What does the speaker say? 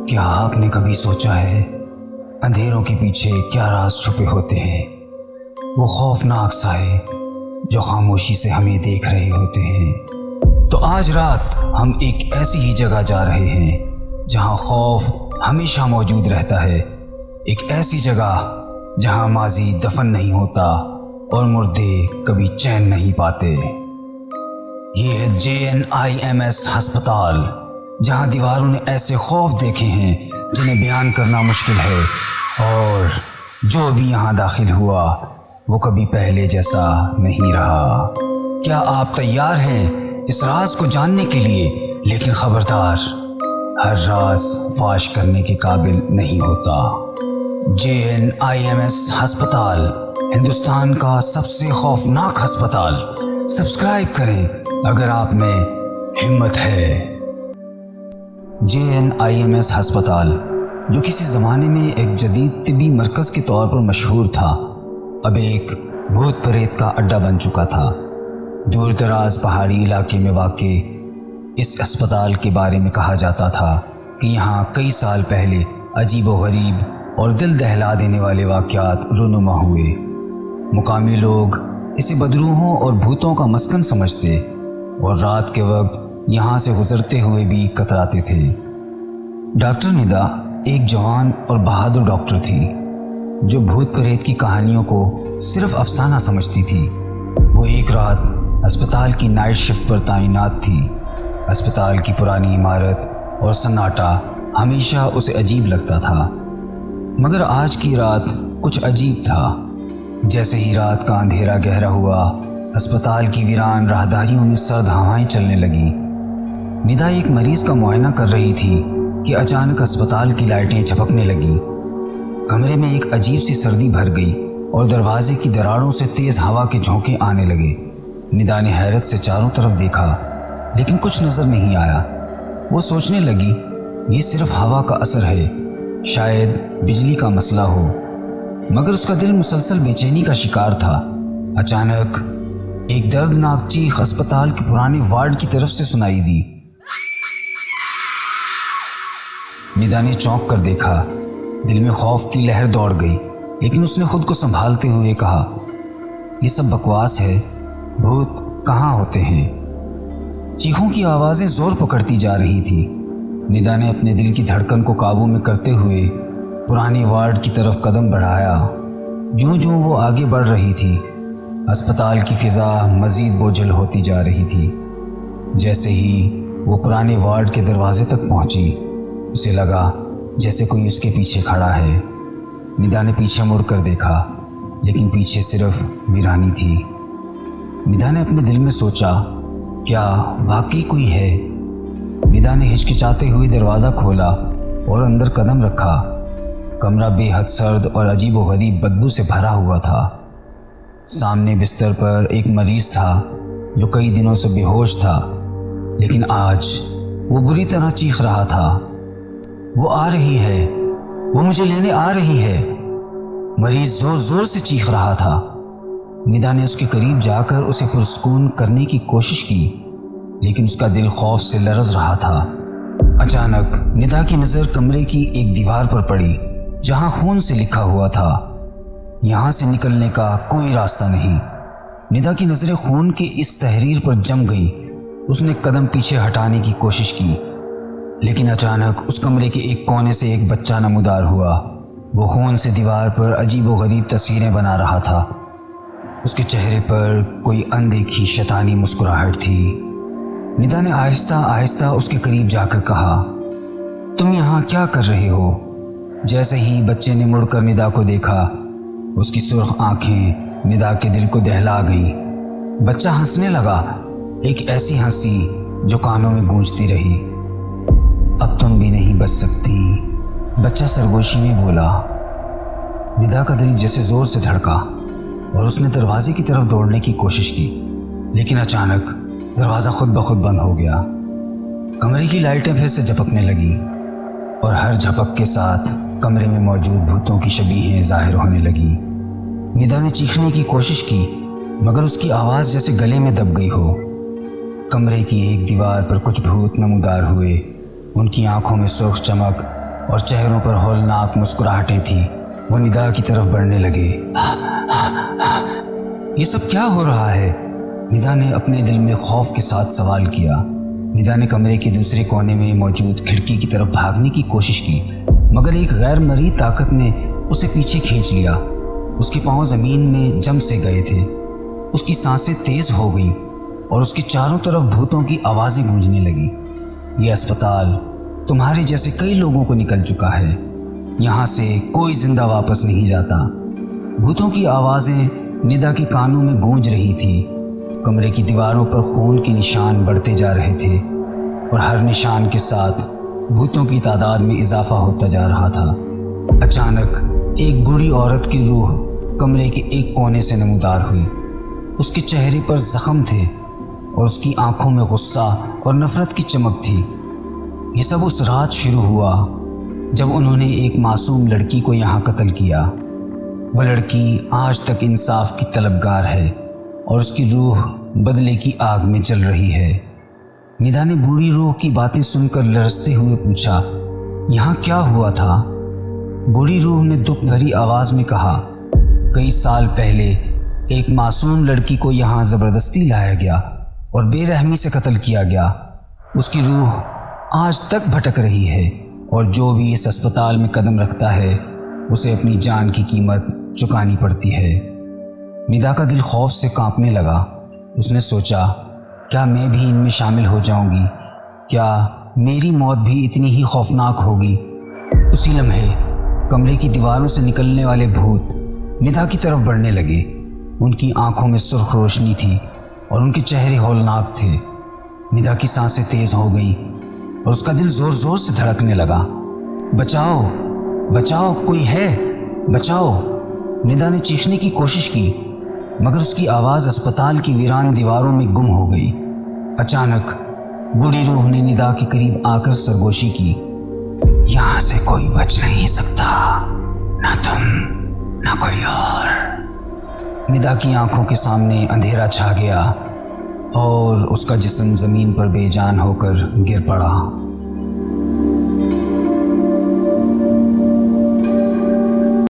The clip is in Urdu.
کیا آپ نے کبھی سوچا ہے اندھیروں کے پیچھے کیا راز چھپے ہوتے ہیں؟ وہ خوفناک سائے جو خاموشی سے ہمیں دیکھ رہے ہوتے ہیں۔ تو آج رات ہم ایک ایسی ہی جگہ جا رہے ہیں جہاں خوف ہمیشہ موجود رہتا ہے، ایک ایسی جگہ جہاں ماضی دفن نہیں ہوتا اور مردے کبھی چین نہیں پاتے۔ یہ ہے JNIMS ہسپتال، جہاں دیواروں نے ایسے خوف دیکھے ہیں جنہیں بیان کرنا مشکل ہے، اور جو بھی یہاں داخل ہوا وہ کبھی پہلے جیسا نہیں رہا۔ کیا آپ تیار ہیں اس راز کو جاننے کے لیے؟ لیکن خبردار، ہر راز فاش کرنے کے قابل نہیں ہوتا۔ JNIMS ہسپتال، ہندوستان کا سب سے خوفناک ہسپتال۔ سبسکرائب کریں اگر آپ میں ہمت ہے۔ JNIMS ہسپتال، جو کسی زمانے میں ایک جدید طبی مرکز کے طور پر مشہور تھا، اب ایک بھوت پریت کا اڈہ بن چکا تھا۔ دور دراز پہاڑی علاقے میں واقع اس اسپتال کے بارے میں کہا جاتا تھا کہ یہاں کئی سال پہلے عجیب و غریب اور دل دہلا دینے والے واقعات رونما ہوئے۔ مقامی لوگ اسے بدروحوں اور بھوتوں کا مسکن سمجھتے اور رات کے وقت یہاں سے گزرتے ہوئے بھی کتراتے تھے۔ ڈاکٹر ندا ایک جوان اور بہادر ڈاکٹر تھی جو بھوت پریت کی کہانیوں کو صرف افسانہ سمجھتی تھی۔ وہ ایک رات اسپتال کی نائٹ شفٹ پر تعینات تھی۔ اسپتال کی پرانی عمارت اور سناٹا ہمیشہ اسے عجیب لگتا تھا، مگر آج کی رات کچھ عجیب تھا۔ جیسے ہی رات کا اندھیرا گہرا ہوا، اسپتال کی ویران راہداریوں میں سرد ہوائیں چلنے لگیں۔ ندا ایک مریض کا معائنہ کر رہی تھی کہ اچانک اسپتال کی لائٹیں جھپکنے لگیں۔ کمرے میں ایک عجیب سی سردی بھر گئی اور دروازے کی دراڑوں سے تیز ہوا کے جھونکے آنے لگے۔ ندا نے حیرت سے چاروں طرف دیکھا، لیکن کچھ نظر نہیں آیا۔ وہ سوچنے لگی، یہ صرف ہوا کا اثر ہے، شاید بجلی کا مسئلہ ہو، مگر اس کا دل مسلسل بے چینی کا شکار تھا۔ اچانک ایک دردناک چیخ اسپتال کے پرانے وارڈ کی طرف سے سنائی دی۔ ندا نے چونک کر دیکھا، دل میں خوف کی لہر دوڑ گئی، لیکن اس نے خود کو سنبھالتے ہوئے کہا، یہ سب بکواس ہے، بھوت کہاں ہوتے ہیں؟ چیخوں کی آوازیں زور پکڑتی جا رہی تھی۔ ندا نے اپنے دل کی دھڑکن کو قابو میں کرتے ہوئے پرانے وارڈ کی طرف قدم بڑھایا۔ جوں جوں وہ آگے بڑھ رہی تھی، اسپتال کی فضا مزید بوجھل ہوتی جا رہی تھی۔ جیسے ہی وہ پرانے وارڈ کے دروازے تک پہنچی، اسے لگا جیسے کوئی اس کے پیچھے کھڑا ہے۔ ندا نے پیچھے مڑ کر دیکھا، لیکن پیچھے صرف ویرانی تھی۔ ندا نے اپنے دل میں سوچا، کیا واقعی کوئی ہے؟ ندا نے ہچکچاتے ہوئے دروازہ کھولا اور اندر قدم رکھا۔ کمرہ بے حد سرد اور عجیب و غریب بدبو سے بھرا ہوا تھا۔ سامنے بستر پر ایک مریض تھا جو کئی دنوں سے بے ہوش تھا، لیکن آج وہ بری طرح چیخ رہا تھا، وہ آ رہی ہے، وہ مجھے لینے آ رہی ہے۔ مریض زور زور سے چیخ رہا تھا۔ ندا نے اس کے قریب جا کر اسے پرسکون کرنے کی کوشش کی، لیکن اس کا دل خوف سے لرز رہا تھا۔ اچانک ندا کی نظر کمرے کی ایک دیوار پر پڑی جہاں خون سے لکھا ہوا تھا، یہاں سے نکلنے کا کوئی راستہ نہیں۔ ندا کی نظریں خون کی اس تحریر پر جم گئیں۔ اس نے قدم پیچھے ہٹانے کی کوشش کی، لیکن اچانک اس کمرے کے ایک کونے سے ایک بچہ نمودار ہوا۔ وہ خون سے دیوار پر عجیب و غریب تصویریں بنا رہا تھا۔ اس کے چہرے پر کوئی اندیکھی شیطانی مسکراہٹ تھی۔ ندا نے آہستہ آہستہ اس کے قریب جا کر کہا، تم یہاں کیا کر رہے ہو؟ جیسے ہی بچے نے مڑ کر ندا کو دیکھا، اس کی سرخ آنکھیں ندا کے دل کو دہلا گئیں۔ بچہ ہنسنے لگا، ایک ایسی ہنسی جو کانوں میں گونجتی رہی۔ اب تم بھی نہیں بچ سکتی، بچہ سرگوشی میں بولا۔ ندا کا دل جیسے زور سے دھڑکا اور اس نے دروازے کی طرف دوڑنے کی کوشش کی، لیکن اچانک دروازہ خود بخود بند ہو گیا۔ کمرے کی لائٹیں پھر سے جھپکنے لگیں اور ہر جھپک کے ساتھ کمرے میں موجود بھوتوں کی شبیہیں ظاہر ہونے لگیں۔ ندا نے چیخنے کی کوشش کی، مگر اس کی آواز جیسے گلے میں دب گئی ہو۔ کمرے کی ایک دیوار پر کچھ بھوت نمودار ہوئے۔ ان کی آنکھوں میں سرخ چمک اور چہروں پر ہولناک مسکراہٹیں تھیں، وہ ندا کی طرف بڑھنے لگے۔ یہ سب کیا ہو رہا ہے؟ ندا نے اپنے دل میں خوف کے ساتھ سوال کیا۔ ندا نے کمرے کے دوسرے کونے میں موجود کھڑکی کی طرف بھاگنے کی کوشش کی، مگر ایک غیر مرئی طاقت نے اسے پیچھے کھینچ لیا۔ اس کے پاؤں زمین میں جم سے گئے تھے، اس کی سانسیں تیز ہو گئیں اور اس کے چاروں طرف بھوتوں کی آوازیں گونجنے لگیں۔ یہ اسپتال تمہارے جیسے کئی لوگوں کو نکل چکا ہے، یہاں سے کوئی زندہ واپس نہیں جاتا۔ بھوتوں کی آوازیں ندا کے کانوں میں گونج رہی تھی۔ کمرے کی دیواروں پر خون کے نشان بڑھتے جا رہے تھے اور ہر نشان کے ساتھ بھوتوں کی تعداد میں اضافہ ہوتا جا رہا تھا۔ اچانک ایک بوڑھی عورت کی روح کمرے کے ایک کونے سے نمودار ہوئی۔ اس کے چہرے پر زخم تھے اور اس کی آنکھوں میں غصہ اور نفرت کی چمک تھی۔ یہ سب اس رات شروع ہوا جب انہوں نے ایک معصوم لڑکی کو یہاں قتل کیا۔ وہ لڑکی آج تک انصاف کی طلبگار ہے اور اس کی روح بدلے کی آگ میں جل رہی ہے۔ ندا نے بوڑھی روح کی باتیں سن کر لرزتے ہوئے پوچھا، یہاں کیا ہوا تھا؟ بوڑھی روح نے دکھ بھری آواز میں کہا، کئی سال پہلے ایک معصوم لڑکی کو یہاں زبردستی لایا گیا اور بے رحمی سے قتل کیا گیا۔ اس کی روح آج تک بھٹک رہی ہے اور جو بھی اس اسپتال میں قدم رکھتا ہے اسے اپنی جان کی قیمت چکانی پڑتی ہے۔ ندا کا دل خوف سے کانپنے لگا۔ اس نے سوچا، کیا میں بھی ان میں شامل ہو جاؤں گی؟ کیا میری موت بھی اتنی ہی خوفناک ہوگی؟ اسی لمحے کمرے کی دیواروں سے نکلنے والے بھوت ندا کی طرف بڑھنے لگے۔ ان کی آنکھوں میں سرخ روشنی تھی اور ان کے چہرے ہولناک تھے۔ ندا کی سانسیں تیز ہو گئیں اور اس کا دل زور زور سے دھڑکنے لگا۔ بچاؤ، بچاؤ، کوئی ہے، بچاؤ! ندا نے چیخنے کی کوشش کی مگر اس کی آواز اسپتال کی ویران دیواروں میں گم ہو گئی۔ اچانک بوڑھی روح نے ندا کے قریب آ کر سرگوشی کی، یہاں سے کوئی بچ نہیں سکتا، نہ تم نہ کوئی اور۔ ندا کی آنکھوں کے سامنے اندھیرا چھا گیا اور اس کا جسم زمین پر بے جان ہو کر گر پڑا۔